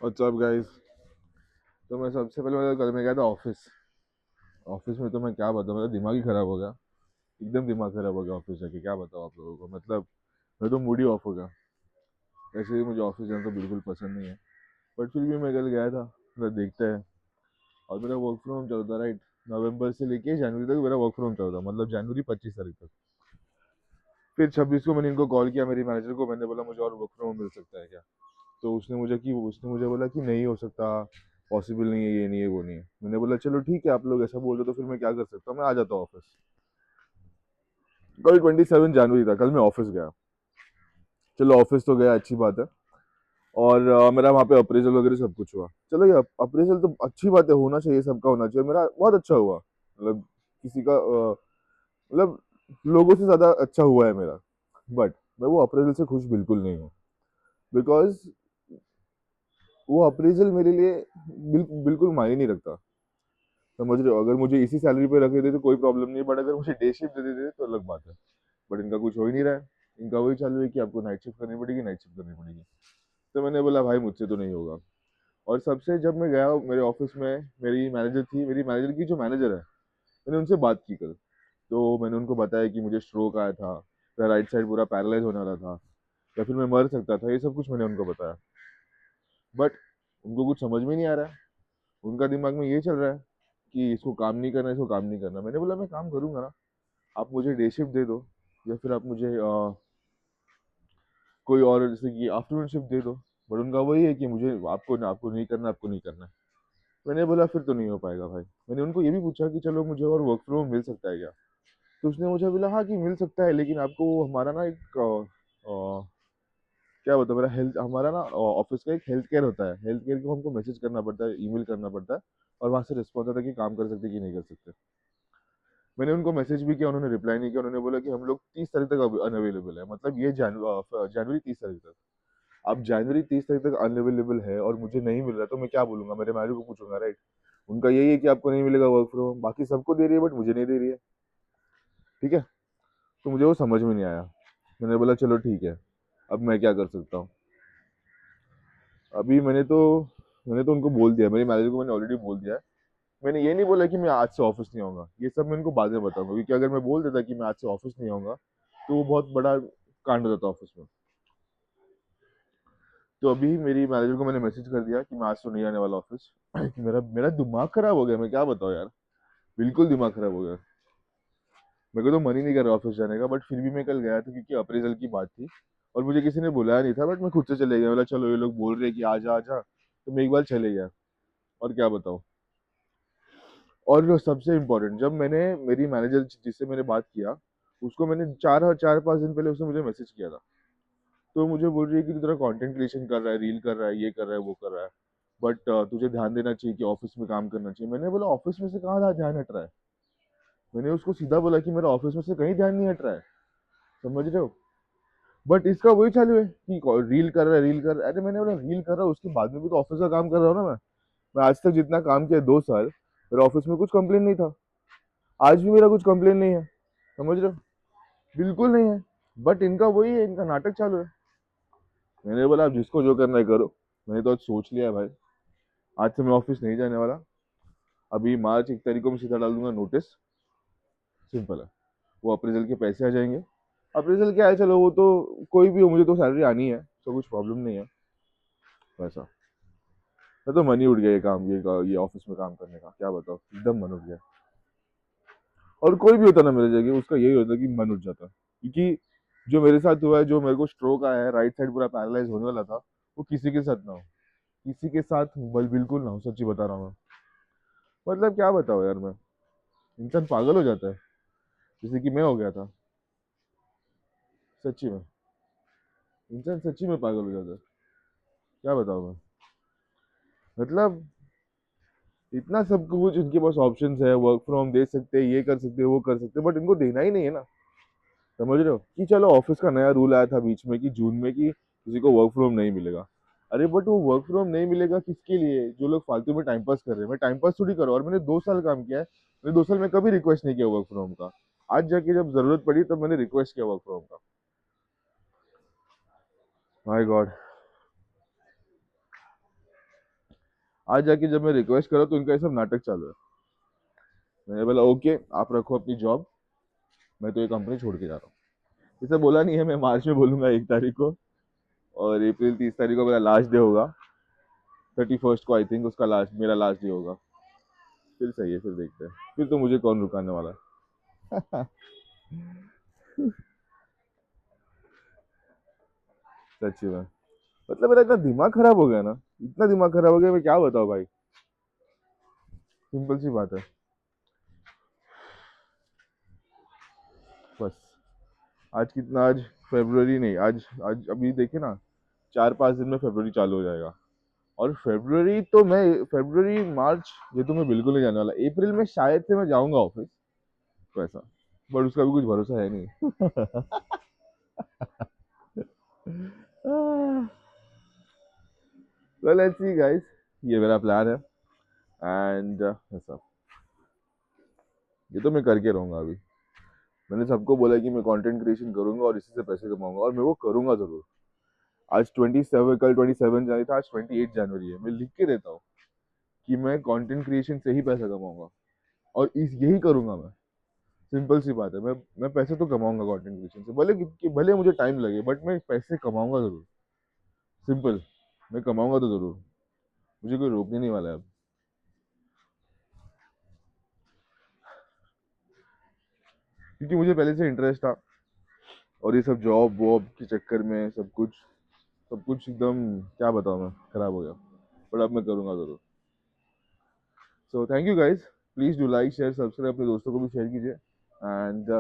WhatsApp guys. तो मैं सबसे पहले कल मैं गया था ऑफिस। ऑफिस में तो मैं क्या बताऊँ, मेरा दिमाग ही खराब हो गया। एकदम दिमाग खराब हो गया ऑफिस जाके, क्या बताऊँ आप लोगों को। मतलब मैं तो मूड ही ऑफ हो गया। ऐसे ही मुझे ऑफिस जाना तो बिल्कुल पसंद नहीं है, बट फिर भी मैं कल गया था। मतलब देखते हैं। और मेरा वर्क फ्रॉम होम चल रहा था, राइट। नवंबर से लेके जनवरी तक मेरा वर्क फ्रॉम होम चल रहा था, मतलब जनवरी 25 तारीख तक। फिर 26 को मैंने इनको कॉल किया, मेरी मैनेजर को। मैंने बोला मुझे और वर्क फ्रॉम होम मिल सकता है क्या। तो उसने मुझे बोला कि नहीं हो सकता, पॉसिबल नहीं है, ये नहीं है, वो नहीं है। मैंने बोला चलो ठीक है, आप लोग ऐसा बोल रहे हो तो फिर मैं क्या कर सकता हूँ, मैं आ जाता हूँ ऑफिस। कल 27 जनवरी था, कल मैं ऑफिस गया। चलो ऑफिस तो गया, अच्छी बात है। और मेरा वहाँ पे अप्रेजल वगैरह सब कुछ हुआ। चलो ये अप्रेजल तो अच्छी बात है, होना चाहिए, सबका होना चाहिए। मेरा बहुत अच्छा हुआ, मतलब किसी का मतलब लोगों से ज्यादा अच्छा हुआ है मेरा। बट मैं वो अप्रेजल से खुश बिल्कुल नहीं हूँ। बिकॉज वो अप्रेजल मेरे लिए बिल्कुल मायने नहीं रखता। समझ रहे हो, अगर मुझे इसी सैलरी पे रख देते तो कोई प्रॉब्लम नहीं, बट अगर मुझे डे शिफ्ट दे देते तो अलग बात है। बट इनका कुछ हो ही नहीं रहा है। इनका वही चालू है कि आपको नाइट शिफ्ट करनी पड़ेगी, नाइट शिफ्ट करनी पड़ेगी। तो मैंने बोला भाई मुझसे तो नहीं होगा। और सबसे जब मैं गया मेरे ऑफिस में, मेरी मैनेजर की जो मैनेजर है, मैंने उनसे बात की कल। तो मैंने उनको बताया कि मुझे स्ट्रोक आया था, मेरा राइट साइड पूरा पैरालाइज होने वाला था, या फिर मैं मर सकता था। ये सब कुछ मैंने उनको बताया। बट उनको कुछ समझ में नहीं आ रहा है। उनका दिमाग में ये चल रहा है कि इसको काम नहीं करना, इसको काम नहीं करना। मैंने बोला मैं काम करूंगा ना, आप मुझे डे शिफ्ट दे दो, या फिर आप मुझे कोई और जैसे कि आफ्टरनून शिफ्ट दे दो। बट उनका वही है कि मुझे आपको नहीं करना, आपको नहीं करना है। मैंने बोला फिर तो नहीं हो पाएगा भाई। मैंने उनको ये भी पूछा कि चलो मुझे और वर्क फ्रॉम मिल सकता है क्या। तो उसने मुझे बोला हाँ कि मिल सकता है, लेकिन आपको हमारा ना एक क्या बताओ, मेरा हेल्थ हमारा ना ऑफिस का एक हेल्थ केयर होता है। हेल्थ केयर को हमको मैसेज करना पड़ता है, ईमेल करना पड़ता है, और वहां से रिस्पॉन्स आता है कि काम कर सकते कि नहीं कर सकते। मैंने उनको मैसेज भी किया, उन्होंने रिप्लाई नहीं किया। उन्होंने बोला कि हम लोग 30 तारीख तक अनअवेलेबल है, मतलब ये जनवरी 30 तारीख तक। अब जनवरी 30 तारीख तक अनअवेलेबल है और मुझे नहीं मिल रहा, तो मैं क्या बोलूंगा, मेरे मैनेजर को पूछूंगा, राइट। उनका यही है कि आपको नहीं मिलेगा वर्क फ्रॉम, बाकी सबको दे रही है बट मुझे नहीं दे रही है। ठीक है। तो मुझे वो समझ में नहीं आया। मैंने बोला चलो ठीक है, अब मैं क्या कर सकता हूँ। अभी मैंने तो उनको बोल दिया, मेरे मैनेजर को मैंने ऑलरेडी बोल दिया है। मैंने ये नहीं बोला कि मैं आज से ऑफिस नहीं आऊंगा, ये सब मैं इनको बाद में बताऊंगा, क्योंकि अगर मैं बोल देता कि मैं आज से ऑफिस नहीं आऊंगा तो वो बहुत बड़ा कांड हो जाता ऑफिस में। तो अभी मेरी मैनेजर को मैंने मैसेज कर दिया कि मैं आज तो नहीं आने वाला ऑफिस। कि मेरा मेरा दिमाग खराब हो गया, मैं क्या बताऊँ यार। बिल्कुल दिमाग खराब हो गया। मेरे को तो मन ही नहीं कर रहा ऑफिस जाने का, बट फिर भी मैं कल गया था क्योंकि अप्रेजल की बात थी। और मुझे किसी ने बुलाया नहीं था, बट मैं खुद से चले गया। बोला चलो ये लोग बोल रहे हैं कि आजा आजा, तो मैं एक बार चले गया। और क्या बताऊँ। और जो सबसे इम्पोर्टेंट, जब मैंने मेरी मैनेजर जिससे मैंने बात किया, उसको मैंने 4-5 दिन पहले उसने मुझे मैसेज किया था। तो मुझे बोल रही है कि तू तेरा कंटेंट क्रिएशन कर रहा है, रील कर रहा है, ये कर रहा है, वो कर रहा है, बट तुझे ध्यान देना चाहिए कि ऑफिस में काम करना चाहिए। मैंने बोला ऑफिस में से कहाँ ध्यान हट रहा है। मैंने उसको सीधा बोला कि मेरा ऑफिस में से कहीं ध्यान नहीं हट रहा है। समझ रहे हो। बट इसका वही चालू है कि रील कर रहा है, रील कर रहा है। अरे मैंने बोला रील कर रहा है, उसके बाद में भी तो ऑफिस का काम कर रहा हूँ ना मैं आज तक जितना काम किया 2 साल, मेरा ऑफिस में कुछ कंप्लेन नहीं था। आज भी मेरा कुछ कंप्लेन नहीं है। समझ रहे हो। बिल्कुल नहीं है। बट इनका वही है, इनका नाटक चालू है। मैंने बोला आप जिसको जो करना है करो। मैंने तो आज सोच लिया है भाई, आज से मैं ऑफिस नहीं जाने वाला। अभी मार्च 1 तारीख को मैं सीधा डाल दूंगा नोटिस। सिंपल है। वो अप्रेजल के पैसे आ जाएंगे। अप्रेजल क्या है, चलो वो तो कोई भी हो, मुझे तो सैलरी आनी है, तो कुछ प्रॉब्लम नहीं है वैसा। मैं तो मन ही उठ गया ये ऑफिस में काम करने का, क्या बताओ, एकदम मन उठ गया। और कोई भी होता ना मेरे जगह, उसका यही होता कि मन उठ जाता, क्योंकि जो मेरे साथ हुआ है, जो मेरे को स्ट्रोक आया है, राइट साइड पूरा पैरालाइज होने वाला था, वो किसी के साथ ना हो। किसी के साथ बिल्कुल ना हो, सच्ची बता रहा हूँ मैं। मतलब क्या बताओ यार मैं, इंसान पागल हो जाता है, जैसे कि मैं हो गया था। सच्ची में, इंसान सच्ची में पागल हो जाता है। क्या बताऊँ मैं। मतलब इतना सब कुछ इनके पास ऑप्शंस है, वर्क फ्रॉम दे सकते हैं, ये कर सकते हैं, वो कर सकते हैं, बट इनको देना ही नहीं है ना। समझ रहे हो कि चलो ऑफिस का नया रूल आया था बीच में कि जून में कि किसी को वर्क फ्रॉम नहीं मिलेगा। अरे बट वो वर्क फ्रॉम नहीं मिलेगा किसके लिए, जो लोग फालतू में टाइम पास कर रहे हैं। मैं टाइम पास थोड़ी कर रहा हूँ, और मैंने 2 साल काम किया है। मैंने 2 साल में कभी रिक्वेस्ट नहीं किया वर्क फ्रॉम का। आज जाके जब जरूरत पड़ी तब मैंने रिक्वेस्ट किया वर्क फ्रॉम का। My God. आज जाके जब मैं रिक्वेस्ट करा तो इनका ये सब नाटक चालू है। मैंने बोला ओके, आप रखो अपनी जॉब, मैं तो ये कंपनी छोड़ के जा रहा हूँ। इसे बोला नहीं है, मैं मार्च में बोलूंगा 1 तारीख को, और अप्रैल 30 तारीख को मेरा लास्ट डे होगा। 31st को आई थिंक उसका लास्ट, मेरा लास्ट डे होगा। फिर सही है, फिर देखते हैं, फिर तो मुझे कौन रुकाने वाला है। सच्ची में, मतलब मेरा इतना दिमाग खराब हो गया ना, इतना दिमाग खराब हो गया, मैं क्या बताऊँ भाई। सिंपल सी बात है बस। आज कितना, आज फरवरी नहीं, आज आज अभी देखे ना, 4-5 दिन में फरवरी चालू हो जाएगा। और फरवरी तो मैं, फरवरी मार्च ये तो मैं बिल्कुल नहीं जाने वाला। अप्रैल में शायद से मैं जाऊंगा ऑफिस, तो ऐसा, बट उसका भी कुछ भरोसा है नहीं। वेल लेट्स सी गाइस, ये मेरा प्लान है। एंड ऐसा, ये तो मैं करके रहूंगा अभी। मैंने सबको बोला कि मैं कंटेंट क्रिएशन करूंगा और इसी से पैसे कमाऊंगा, और मैं वो करूंगा जरूर। आज 27, कल 27 जनवरी था, आज 28 जनवरी है। मैं लिख के देता हूँ कि मैं कंटेंट क्रिएशन से ही पैसा कमाऊंगा, और इस यही करूंगा मैं। सिंपल सी बात है, मैं पैसे तो कमाऊंगा कंटेंट क्रिएशन से, भले भले मुझे टाइम लगे, बट मैं पैसे कमाऊंगा जरूर। सिंपल, मैं कमाऊंगा तो जरूर, मुझे कोई रोकने नहीं वाला है अब। क्योंकि मुझे पहले से इंटरेस्ट था, और ये सब जॉब वॉब के चक्कर में सब कुछ एकदम, क्या बताऊँ मैं, खराब हो गया। बट अब मैं करूंगा जरूर। So thank you guys, please do like share subscribe, अपने दोस्तों को भी शेयर कीजिए। एंड